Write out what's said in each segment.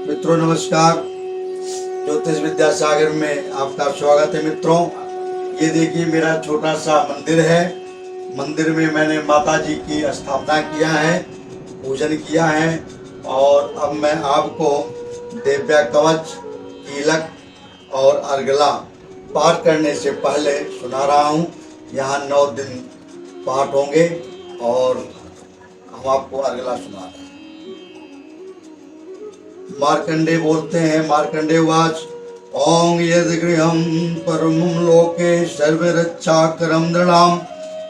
मित्रों नमस्कार। ज्योतिष विद्या सागर में आपका स्वागत है। मित्रों, ये देखिए मेरा छोटा सा मंदिर है। मंदिर में मैंने माता जी की स्थापना किया है, पूजन किया है और अब मैं आपको दिव्या कवच, कीलक और अर्गला पाठ करने से पहले सुना रहा हूँ। यहाँ 9 दिन पाठ होंगे और हम आपको अर्गला सुना रहे हैं। मार्कंडे बोलते हैं, मार्कंडे उवाच ओं यद्गृहं परमं लोके सर्वरक्षाकरं नृणां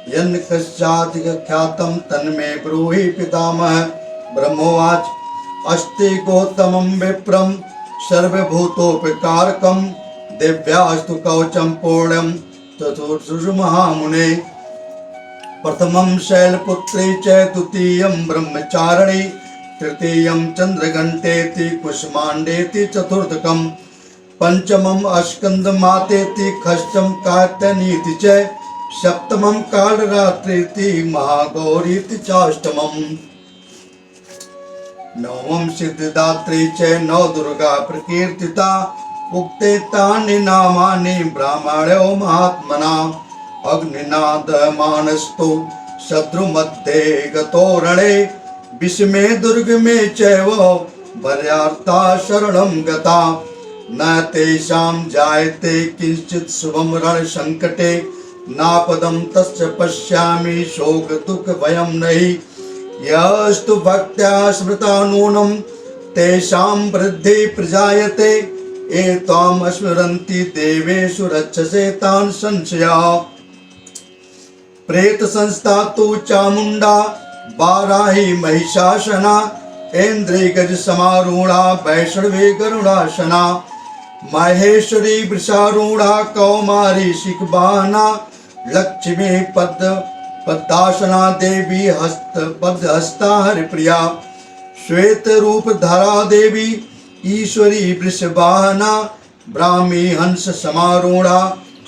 यन्न कस्याधिख्यातं तन्मे ब्रूहि पितामह। ब्रह्मोवाच अस्ति गौतमं विप्रं सर्वभूतोपकारकं दिव्यास्तु कवचं पूर्णं चतुर्षुमहामुने। प्रथमं शैलपुत्री च द्वितीयं ब्रह्मचारिणी तृतीयं चंद्रघंटेति कुष्मांडेति चतुर्थकं पंचमं अस्कंदमातेति षष्ठं कात्यायनीति च सप्तमं कालरात्रिति महागौरीति चाष्टमम्। नवमं सिद्धिदात्री च नवदुर्गा प्रकीर्तिता उक्ते तानि नामानि ब्राह्मणो महात्मना। अग्निनादमानस्तु शत्रुमध्ये गतो रणे विस्मे दुर्ग में चैव वर्यार्था शरणं गता। न तेषां जायते किंचित् शुभं रणसंकटे नापदं तस्य पश्यामि शोक दुःख भयं नहि। यस्तु भक्त्या स्मृता नूनं तेषां वृद्धि प्रजायते एतां स्मरन्ति देवेषु रक्षसे तान् संशया। प्रेत संस्था तु चामुंडा बाराही महिषासना ऐन्द्री गज समारूढ़ा वैष्णवी गरुड़ासना। माहेश्वरी वृषारूढ़ा कौमारी शिखबाना लक्ष्मी पद्मासना देवी पद्महस्ता हरिप्रिया। श्वेत रूप धरा देवी ईश्वरी वृषवाहना ब्राह्मी हंस समारूढ़ा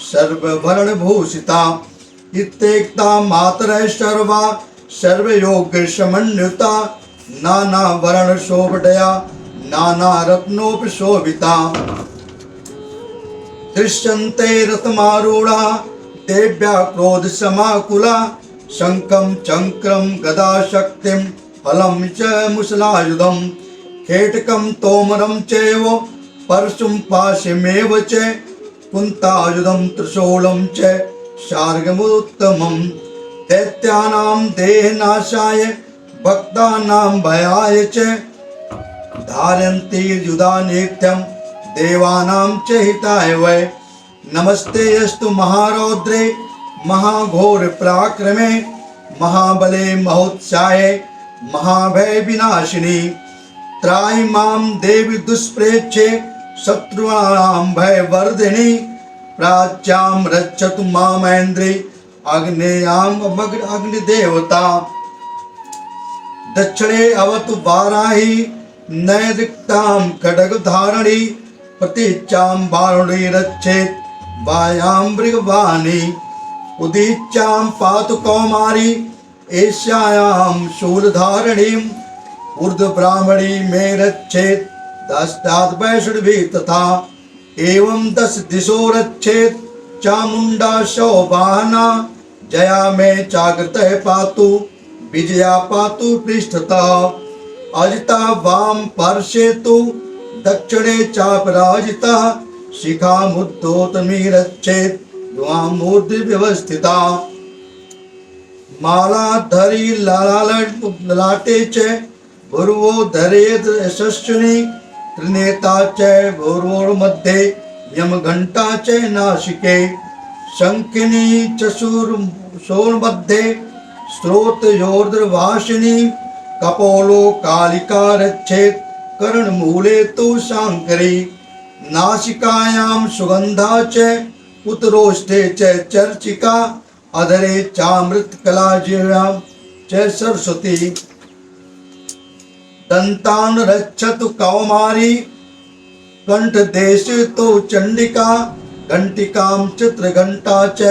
सर्वभरण भूषिता। इत्येकता मातरः सर्वा सर्वयोग समन्विता नाना वर्ण शोभया नाना रत्नोपशोभिता। दृश्यन्ते रथमारूढ़ा देव्या क्रोध समाकुला शंखं चक्रं गदा शक्तिं फलं च मुसलायुधं खेटकं तोमरं चैव परशुं पाशमेव च कुन्तायुधं त्रिशूलं च शार्ङ्गमुत्तमम्। दैत्यानां देहनाशाय भक्तानां भयाय च धारयन्ति युधा नित्यं देवानां च हिताय वै। नमस्ते अस्तु महारौद्रे महाघोर पराक्रमे महाबले महोत्साहे महाभय विनाशिनी। त्राहि मां देवी दुष्प्रेक्षे शत्रुणां भयवर्धिनी। प्राच्यां रक्षतु मामेन्द्री अग्नेयाम अग्निदेवता। दक्षिणे अवतु बाराही नैऋत्यां खड्गधारिणी प्रतीच्यां वारुणी रक्षेत् वायां मृगवाणी। उदीच्यां पातु कौमारी एष्यायां शूलधारिणीम् ऊर्ध्वब्राह्मणी मे रक्षेत् दस्तात् वैष्णवी तथा। एवं 10 दिशो रक्षेत् चामुंडा शौवाहना जया में जागृतः पातु विजया पातु पृष्ठतः। अजिता वाम पार्श्वे तु दक्षिणे चापराजिता शिखा मुद्दोतमी रक्षेत् द्वामूर्धि व्यवस्थिता। माला धरी ललाटे च भुर्वो धरेत् यशस्विनी त्रिनेता च भुर्वोर्मध्ये यमघंटा च नासिके शंखिनी च शूरमध्ये स्रोतयोर्ध्रवासिनी। कपोलो कालिका रक्षेत् कर्णमूले तु शांकरी। नासिकायां सुगंधा च उत्तरोष्ठे च चर्चिका अधरे चामृतकलाजिह्वां च सरस्वती। दंतान् रक्षतु कौमारी कंठदेशे तो चंडिका। घंटिकां चित्रघंटा च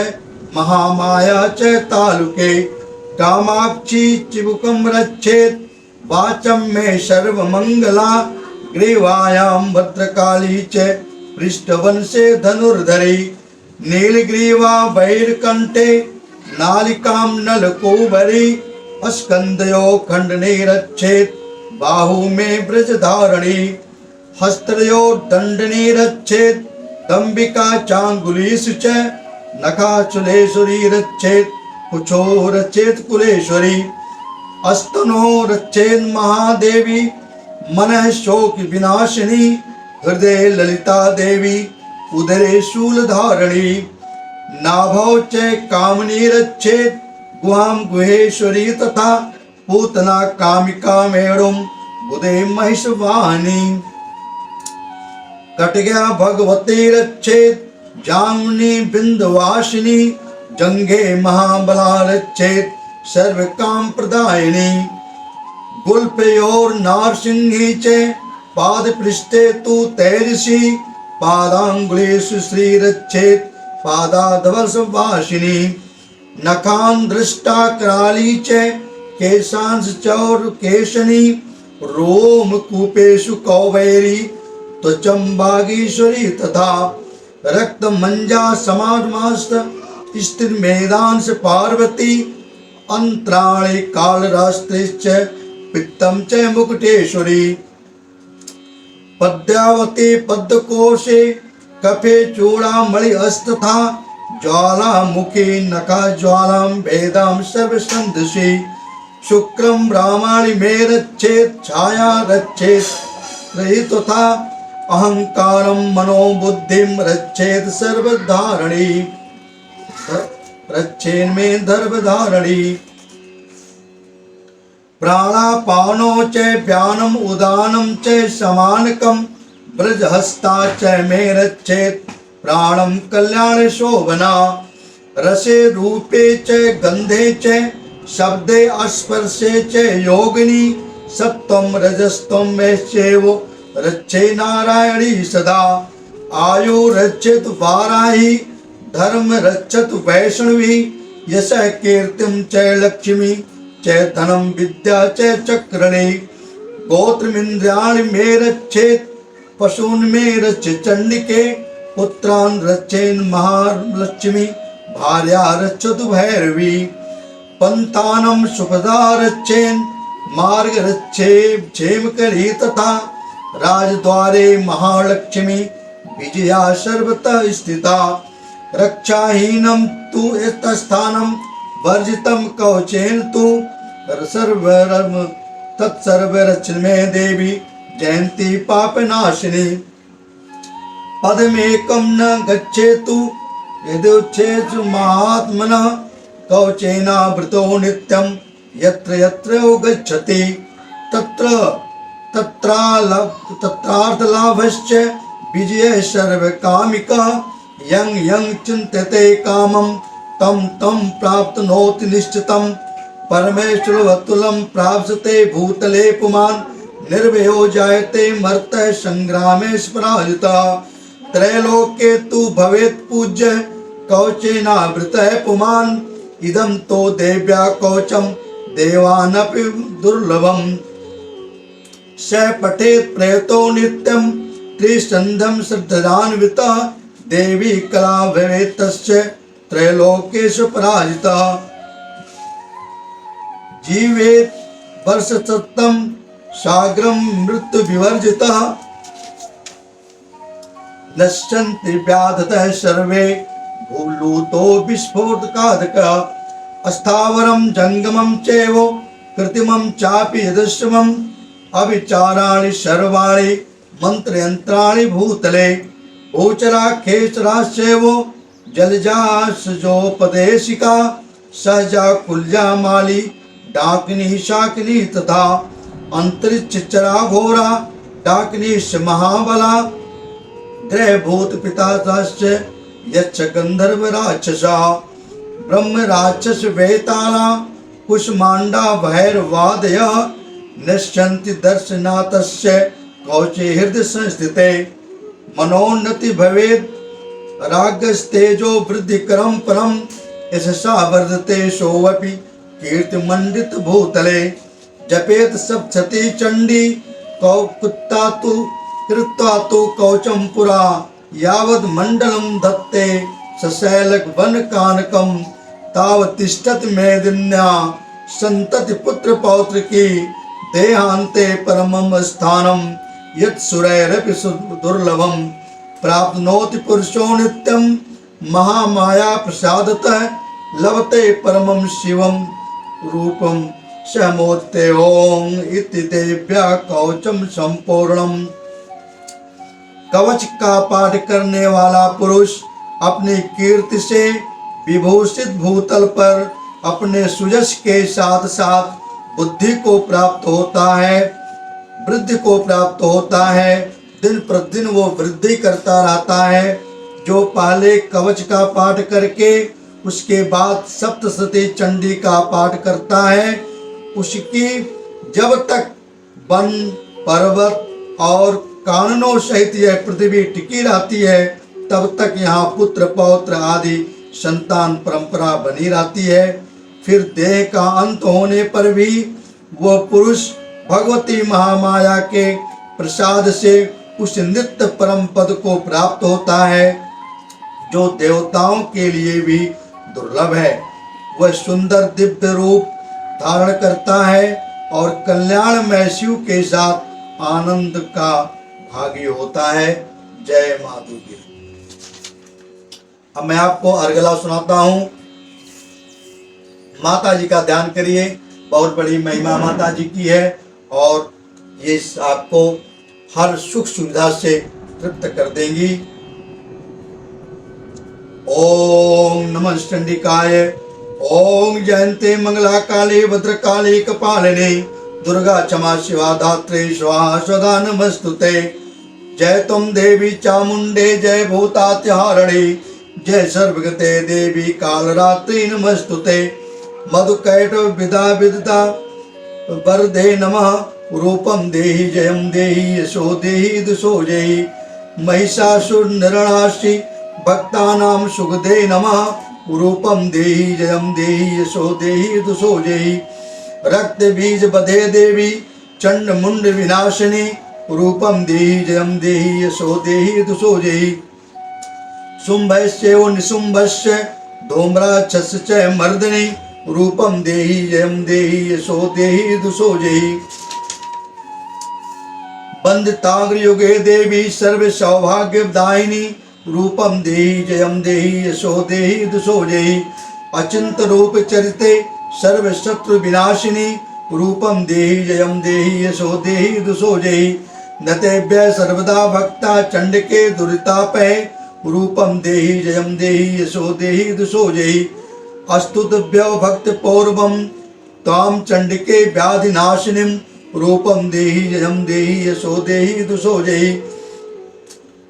महामाया च तालुके। कामाक्षी चिबुकं रक्षेत् वाचं मे सर्वमंगला ग्रीवायां भद्रकाली च पृष्ठवंशे धनुर्धरी नीलग्रीवा वैरकंठे नालिकां नलकोबरी स्कंदयो खंडने रक्षेत बाहु में ब्रजधारणी हस्तयो दंडने रक्षेत दंबिका चांगुलीषु च नखाचुलेश्वरी रक्षेत कुचो रक्षेत कुलेश्वरी अस्तनो रक्षेत महादेवी मनः शोक विनाशिनी हृदय ललिता देवी उदरे शूलधारिणी नाभौ च कामनी रक्षेत गुहां गुहेश्वरी तथा पूतना कामिका मेणुम बुधे महिषवाहिनी कटया भगवती रक्षेत जामुनी बिंदवासिनी जंघे महाबला रक्षेत सर्व काम प्रदायिनी गुल्पयोर नारसिंही च पाद पृष्ठे तु तैरसी पादांगुलेषु श्री रक्षेत पादाधवसवासिनी नखान दृष्टा कराली च केशांश चौर केशनी रोम कूपेषु कौबैरी त्वचं बागीश्वरी तथा रक्त मंजा समाधमास्त स्थिर मेदांश पार्वती अंतराणे कालरास्त्रिश्च पित्तम च मुकुटेश्वरी पद्यावती पद्मकोशे कफे चूड़ामणि अस्तथा ज्वालामुखी नखा ज्वालां भेदां सर्वसंधि शुक्रम ब्राह्मणि मे रक्षेत छाया रक्षेत रहित तथा अहंकारं मनोबुद्धिं रक्षेत सर्वधारणी रक्षेन में धर्मधारणी प्राणापानो च व्यानम उदानम च समानकम ब्रजहस्ता च मे रक्षेत प्राणम कल्याण शोभना रसे रूपे च गंधे च शब्दे स्पर्शे च योगिनी सत्वम रजस्तम वैश्येव रक्षे नारायणी सदा आयु रक्षित वाराही धर्म रक्षत वैष्णवी यश कीर्तिम च लक्ष्मी च धनम विद्या च चक्रणे गोत्रमिंद्रियाणि मे रक्षेत पशून् मे रक्ष चंडिके पुत्रान् रक्षेन् महालक्ष्मी भार्या रक्षतु भैरवी पंतानं सुखदा रक्षेन् मार्ग रक्षे क्षेमकरी तथा राजद्वारे महालक्ष्मी विजया सर्वतः स्थिता रक्षाहीनं तु तत्स्थानं वर्जितं कवचेन तु सर्वरम तत्सर्वरक्षण में देवी जयंती पापनाशिनी पदमेकं न गच्छेतु यदुच्छेषु महात्मनः कवचेनावृतो नित्यं यत्र यत्र गच्छति तत्र तत्रार्थलाभश्च विजयः सर्वकामिकः यं यं चिन्तते कामं तं तं प्राप्नोति निश्चितं परमेश्वरवतुलं प्राप्स्यते भूतले पुमान् निर्भयो जायते मर्तः संग्रामे पराजितः त्रैलोक्ये तु भवेत् पूज्य कवचेनावृतः पुमान् इदं तो देव्या कवचं देवानपि दुर्लभम् स पठेत् प्रयतो नित्यं त्रिसन्ध्यं श्रद्धान्वितः देवी कला भवेत् तस्य त्रैलोक्येषु पराजितः जीवेत् वर्षशतं साग्रं मृत्युविवर्जितः नश्यन्ति व्याधतः सर्वे भूलूतो विस्फोटकादकः अस्थावरं जंगमं चैव कृत्रिमं चापि यदश्रमम् अविचाराणि सर्वाणि मंत्रयंत्राणि भूतले भूचरा खेचराश्चैव जलजासजोपदेशिका सहजा कुल्जा माली डाकिनी शाकिनी तथा अंतरिक्ष चरा घोरा डाकिनीश महाबला ग्रहभूत पिताश्च यच्छ गंधर्व राक्षसा ब्रह्म राक्षस वेताला कुष्मांडा भैरवादयः नश्यन्ति दर्शनातस्य कौचे हृदय संस्थिते मनोन्नति भवेत् रागस्तेजो वृद्धिकरं परं यशसा वर्धते सोऽपि कीर्तिमण्डित भूतले जपेत सप्तशती चंडी कौ कुत्ता तु कृत्वा तु कौचम पुरा यावद मंडलम धत्ते सशैलक वन कानकम ताव तिष्ठत मेदिन्या संतति पुत्र पौत्र की देहांते परमम स्थानम यत् सुरैरपि दुर्लभम प्राप्नोति पुरुषो नित्यम महामाया प्रसादतः लभते परमं शिवम रूपम समोदते ओम इति देव्या कवचम संपूर्णम। कवच का पाठ करने वाला पुरुष अपनी कीर्ति से विभूषित भूतल पर अपने सुजस के साथ साथ बुद्धि को प्राप्त होता है, वृद्धि को प्राप्त होता है। दिन प्रतिदिन वो वृद्धि करता रहता है। जो पहले कवच का पाठ करके उसके बाद सप्तशती चंडी का पाठ करता है, उसकी जब तक वन पर्वत और काननों सहित यह पृथ्वी टिकी रहती है, तब तक यहाँ पुत्र पौत्र आदि संतान परंपरा बनी रहती है। फिर देह का अंत होने पर भी वह पुरुष भगवती महामाया के प्रसाद से उस नित्य परम पद को प्राप्त होता है जो देवताओं के लिए भी दुर्लभ है। वह सुंदर दिव्य रूप धारण करता है और कल्याणमय शिव के साथ आनंद का भागी होता है। जय माधु की। अब मैं आपको अर्गला सुनाता हूँ। माता जी का ध्यान करिए, बहुत बड़ी महिमा माता जी की है और ये आपको हर सुख सुविधा से तृप्त कर देंगी। ओम नमः चंडिकाय। ओम जयंते मंगला काले भद्रकाले कपालिनी दुर्गा क्षमा शिवा धात्रे स्वाहा स्वधा नमस्तुते। जय तुम देवी चामुंडे जय भूतात्यहारिणी जय सर्वगते देवी कालरात्रि नमस्तुते। मधुकैटव विदा विदता वरदे नमः रूपम देहि जयम देहि यशो देहि दुषो जयि। महिषासुर निरणाशि भक्तानां सुखदे नमः रूपम देहि जयम देहि यशो देहि दुषो जयि। रक्त बीज बधे देवी चंड मुंड विनाशिनी रूपम देहि जयम देहि यशो देहि दुषो जयि। शुंभस्य निशुंभस्य धूम्राक्षस्य मर्दिनी रूपम देहि जयम देहि यशो देहि दुषो जयि। बंदिताग्र युगे देवी सर्व सौभाग्यदायिनी रूपम देहि जयम देहि यशो देहि दुषो जयि। अचिंत रूप चरिते सर्व शत्रु विनाशिनी रूपम देहि जयम देहि यशो देहि दुषो जयि। नतेभ्य सर्वदा भक्ता चंडिके दुरितापै रूपम देहि जयम देहि यशो देहि दुषो जयि। अस्तुतभ्यो भक्त पौर्वम ताम चंडिके व्याधिनाशिनीं रूपम देहि जयम देहि यशो देहि दुषो जयि।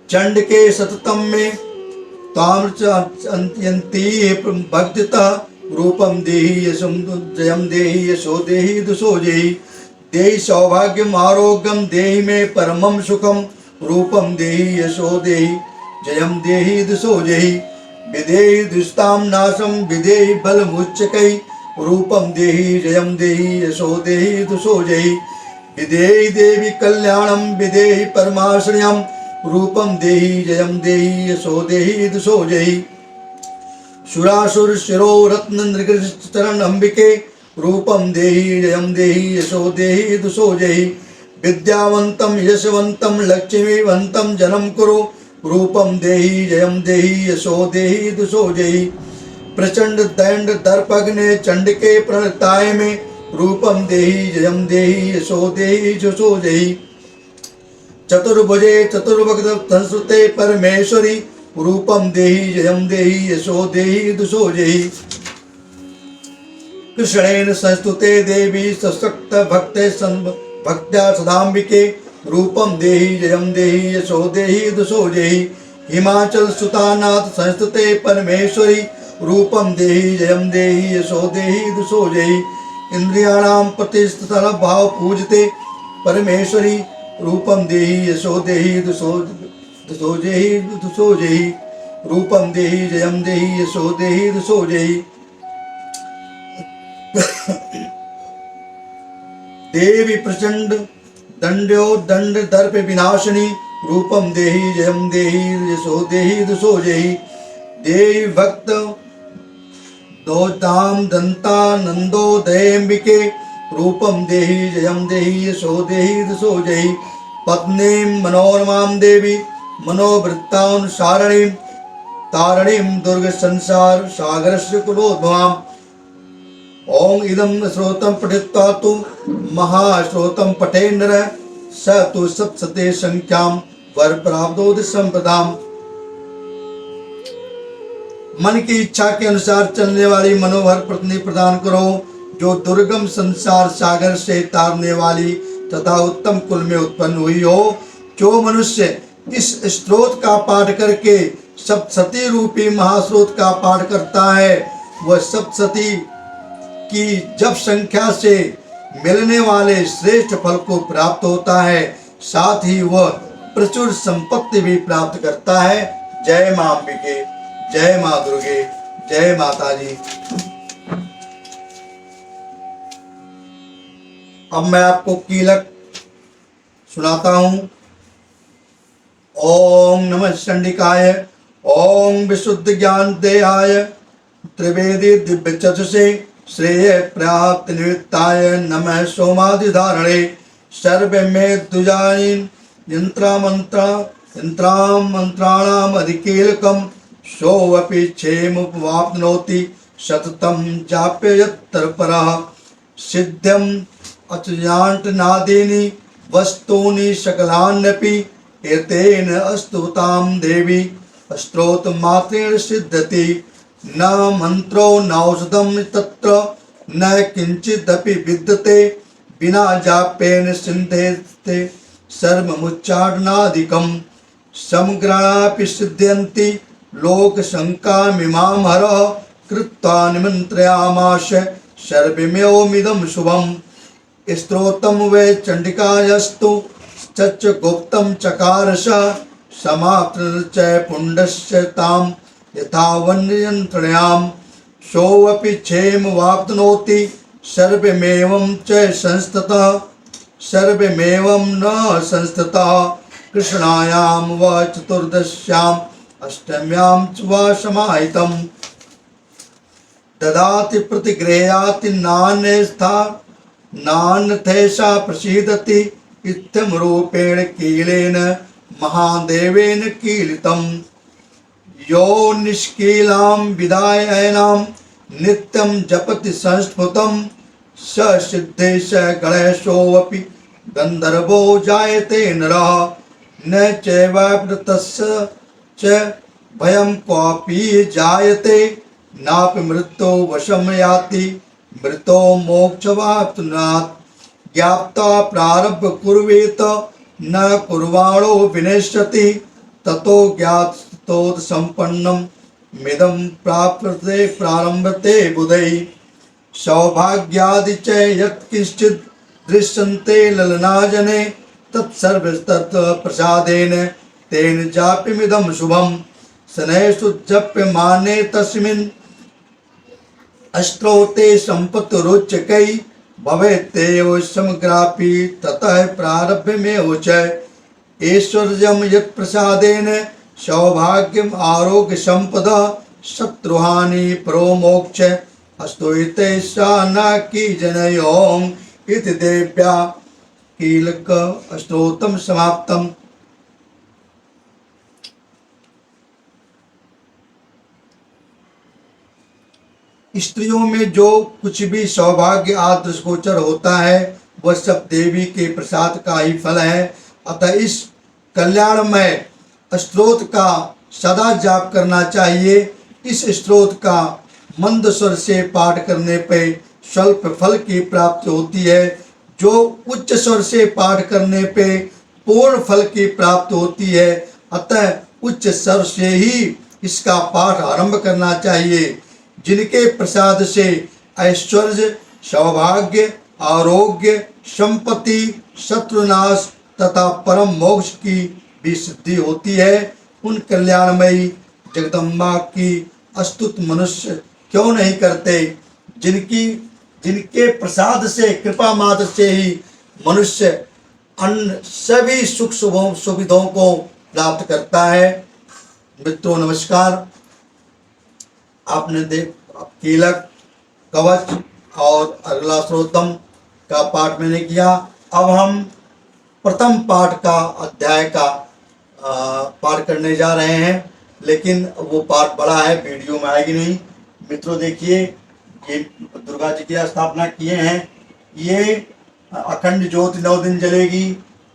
चंडिके सततम में ताम अंत्यंती भक्तिता रूपम देहि यशम जयम देहि यशो देहि दुषो जयि। देहि सौभाग्यम आरोग्यम देहि में परमम सुखम रूपम देहि यशो देहि जयम देहि दुषो जयि। विदेहि दुष्टाम नाशम विदेहि बलमुच्चकै रूपम देहि जयम देहि यशो देहि दुषो जयि। विदेहि देवी कल्याणम विदेहि परमाश्रयम रूपम देहि जयम देहि यशो देहि दुषो जयि। सुरासुर शिरो रत्न नृगचरण अंबिके रूपम देहि जयम देहि यशो देहि दुषो जयि। विद्यावंतम यशवंतम लक्ष्मीवंतम जन्म कुरु रूपम देहि जयम देहि यशो देहि दुषो जयि। प्रचंड दैंड दर्पग्ने चंडिके प्रणताय में रूपम देहि जयम देहि यशो देहि दुषो जयि। चतुर्भुजे चतुर्भुज संस्कृते परमेश्वरी रूपम देहि जयम देहि यशो देहि दुषो जयि। कृष्णेन संस्तुते देवी सशक्त भक्ते भक्त्या सदाम्बिके रूपम देहि जयम देहि यशो देहि दुषो जयि। हिमाचल सुतानाथ संस्तुते परमेश्वरी रूपम देहि जयम देहि यशो देहि दुषो जयि। इंद्रियाणां प्रतिष्ठित भाव पूजते परमेश्वरी रूपम देहि यशो देहि दुषो जयि दुषो जयि। रूपम देहि जयम देहि यशो देहि दुषो जयि। देवी प्रचंड दंड्यो दंड दर्प विनाशिनी रूपम देहि जयम देहि यशो देहि दुषो देहि देहि भक्त दोताम दंता नंदो दयंबिके रूपम देहि जयम देहि यशो देहि दुषो देहि पत्नीं मनोरमां देवी मनोवृत्तानुसारणीं तारणीं दुर्ग संसार सागरस्य कुलोद्भवाम् ओम इदं श्रोतं पठित्वा तु महाश्रोतं पठे नरः स तु सप्तशते संख्यां वर प्राप्नोति संपदाम्। मन की इच्छा के अनुसार चलने वाली मनोहर पत्नी प्रदान करो, जो दुर्गम संसार सागर से तारने वाली तथा उत्तम कुल में उत्पन्न हुई हो। जो मनुष्य इस स्त्रोत का पाठ करके सप्तशती रूपी महास्रोत का पाठ करता है, वह सप्तशती की जप संख्या से मिलने वाले श्रेष्ठ फल को प्राप्त होता है, साथ ही वह प्रचुर संपत्ति भी प्राप्त करता है। जय मां अंबिके, जय मां दुर्गे, जय माता जी। अब मैं आपको कीलक सुनाता हूं। ओम नमः चंडिकाय, ओम विशुद्ध ज्ञान देहाय, त्रिवेदी दिव्य चक्षुषे श्रेय प्राप्त निमित्ताय नमः सोमाधिधारणे सर्व में दुजाइन यंत्राणाम अधिकीलकम सोऽपि क्षेमुपवाप्नोति सततं जाप्य यत्तरपरः सिद्ध्यम् अचयान्टनादीनि वस्तूनि सकलान्यपि एतेन स्तुतां देवी स्तोत्रमात्रेण सिद्ध्यति। न मंत्रो न औषधम तत्र न किंचिदपि विद्यते बिना जापेन सिन्धेते सर्वमुच्चाटनादिकं समग्राणापि सिद्ध्यन्ति लोक शंकामिमां हरः कृत्वा निमन्त्रयामास सर्वमेवमिदं शुभम्। स्तोत्रं वै चण्डिकायस्तु चच गुप्तं चकारश समाप्त च पुण्डस्य ताम् यथावन्ययन्त्रणां सोऽपि क्षेमवाप्नोति सर्वमेवं च संस्ततः सर्वमेवं न संस्ततः। कृष्णायां व चतुर्दश्याम् अष्टम्यां च वा समाहितं ददाति प्रतिगृह्याति नान्यथैषा प्रसीदति इत्थं रूपेण कीलेन महादेवेन कीलितम्। यो निष्कीलां विदायनां नित्यं जपति संस्फुतं स सिद्धे स गणेशोऽपि गन्धर्वो जायते नरः न चैवाप्यतस्य च भयं क्वापि जायते नापि मृत्यो वशं याति मृतो मोक्षवाप्नुयात्। ज्ञात्वा प्रारब्ध कुर्वेत न कुर्वाणो विनश्यति ततो ज्ञातोद संपन्नम मिदं प्राप्यते प्रारंभते बुधै। सौभाग्यादि च यत्किंचित् दृश्यन्ते ललनाजने तत्सर्वस्तत् प्रसादेन तेन जाप्यमिदं शुभम्। शनैषु जप्यमाने तस्मिन् स्तोत्रे सम्पत्तिरुच्यकै भवेत्येव समग्रापि ततः प्रारब्धमेव च। ऐश्वर्यं यत्प्रसादेन सौभाग्यम् आरोग्य संपदा शत्रुहानि परोमोक्ष अस्तुते सा न की जनयों इति देव्या कीलक स्तोत्रम समाप्तम। स्त्रियों में जो कुछ भी सौभाग्य आदि दृष्टिगोचर होता है वह सब देवी के प्रसाद का ही फल है। अतः इस कल्याणमय स्तोत्र का सदा जाप करना चाहिए। इस स्तोत्र का मंद स्वर से पाठ करने पर स्वल्प फल की प्राप्ति होती है, जो उच्च स्वर से पाठ करने पे पूर्ण फल की प्राप्ति होती है। अतः उच्च स्वर से ही इसका पाठ आरंभ करना चाहिए। जिनके प्रसाद से ऐश्वर्य, सौभाग्य, आरोग्य, संपत्ति, शत्रुनाश तथा परम मोक्ष की भी सिद्धि होती है, उन कल्याणमयी जगदम्बा की स्तुति मनुष्य क्यों नहीं करते। जिनके प्रसाद से, कृपा मात्र से ही मनुष्य अन्य सभी सुख सुविधाओं को प्राप्त करता है। मित्रों नमस्कार, आपने कीलक, कवच और अगला श्रोतम का पाठ मैंने किया। अब हम प्रथम पाठ का अध्याय का पाठ करने जा रहे हैं, लेकिन वो पाठ बड़ा है, वीडियो में आएगी नहीं। मित्रों देखिए, ये दुर्गा जी की स्थापना किए हैं। ये अखंड ज्योति 9 दिन जलेगी,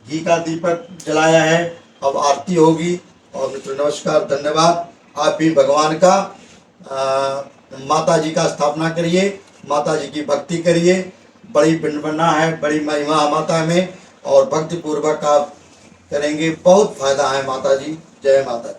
घी का दीपक जलाया है। अब आरती होगी। और मित्रों नमस्कार, धन्यवाद। आप भी भगवान का माता जी का स्थापना करिए, माता जी की भक्ति करिए। बड़ी विडंबना है, बड़ी महिमा माता में, और भक्ति पूर्वक आप करेंगे, बहुत फायदा है माता जी। जय माता।